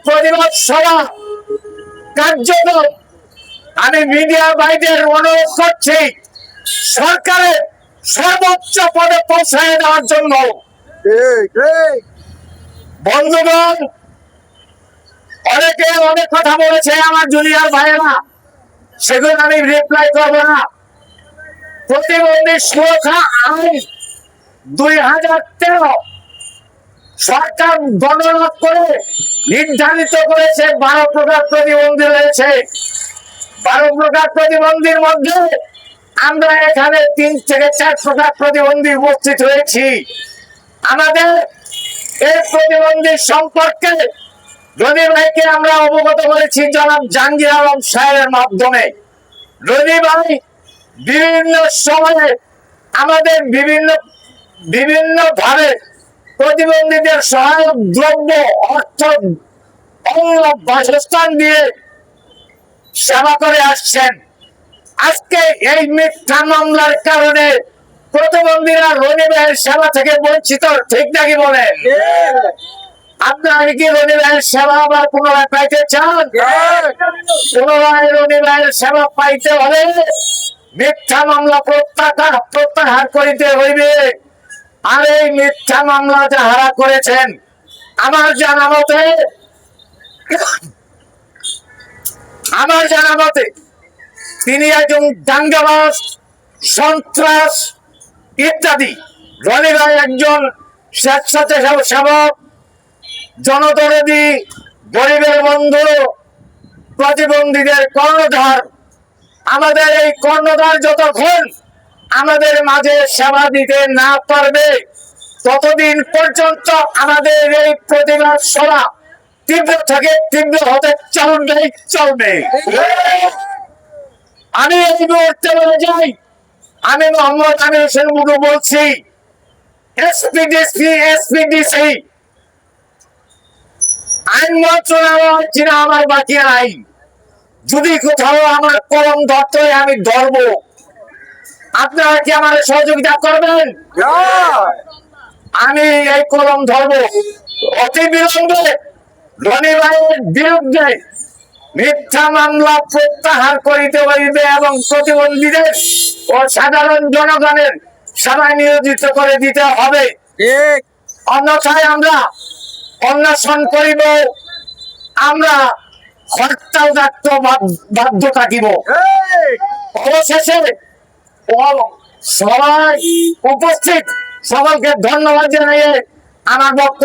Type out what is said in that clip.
প্রতিবাদ সভা কার্যক্রম আমি মিডিয়া ভাইদের অনুরোধ করছি সরকারের সর্বোচ্চ পদে পৌঁছায় দেওয়ার জন্য। বন্ধুগণ, অনেকে অনেক কথা বলেছে আমার জুনিয়র ভাইয়েরা, সেগুলো আমি রিপ্লাই করবো না। প্রতিবন্ধী সুরক্ষা আইন 2013 সরকার গণনা করে নির্ধারিত করেছে 12 প্রকার প্রতিবন্ধী রয়েছে। 12 প্রকার প্রতিবন্ধীর মধ্যে আমরা এখানে 3 থেকে 4 প্রকার প্রতিবন্ধী উপস্থিত হয়েছি। আমাদের এই প্রতিবন্ধী সম্পর্কে রনি ভাইকে আমরা অবগত করেছি জনাব জাহাঙ্গীর আলম সাহেবের মাধ্যমে। রনি ভাই বিভিন্ন সময়ে আমাদের বিভিন্ন ভাবে প্রতিবন্ধীদের সহায়ক দ্রব্য, অর্থ, অঙ্গ, বাসস্থান দিয়ে সেবা করে আসছেন। আজকে এই মিথ্যা মামলার কারণে প্রতিবন্ধীরা রনি ভাইয়ের সেবা থেকে বঞ্চিত, ঠিক নাকি বলেন? আপনারা কি রনি ভাইয়ের সেবা আবার পুনরায় পাইতে চান? পুনরায় রনি ভাইয়ের সেবা পাইতে হলে মিথ্যা মামলা প্রত্যাহার করিতে হইবে। আর এই মিথ্যা মামলা যাহারা করেছেন, আমার জানা মতে তিনি একজন দাঙ্গাবাজ, সন্ত্রাস ইত্যাদি। রনি ভাই একজন স্বেচ্ছাসেবক, জনদরদি, গরিবের বন্ধু, প্রতিবন্ধীদের কর্ণধার। আমাদের এই কর্ণধার যতক্ষণ আমাদের মাঝে সেবা দিতে না পারবে ততদিন পর্যন্ত আমাদের এই প্রতিবাদ সভা তীব্র থেকে তীব্র হতে চলবে। আমি এই মুহূর্তে বলে যাই, আমি মোহাম্মদ আমির হোসেন মুটু বলছি, এসপিডিসি আইন মন্ত্রণালয় চিনা আমার বাকি নাই। যদি কোথাও আমার কলম ধরতে হয় আমি ধরবো। আপনারা কি আমার সহযোগিতা করবেন? আমি এই কলম ধরবো। অতি বিলম্বে রনি ভাইয়ের বিরুদ্ধে মিথ্যা মামলা প্রত্যাহার করিতে হইবে এবং প্রতিবন্ধীদের ও সাধারণ জনগণের সেবায় নিয়োজিত করে দিতে হবে। অন্যথায় আমরা অন্বেষণ করিব, আমরা হরতাল ডাকতে বাধ্য থাকিব। অবশেষে সবাই উপস্থিত সকলকে ধন্যবাদ জানিয়ে আমার বক্তব্য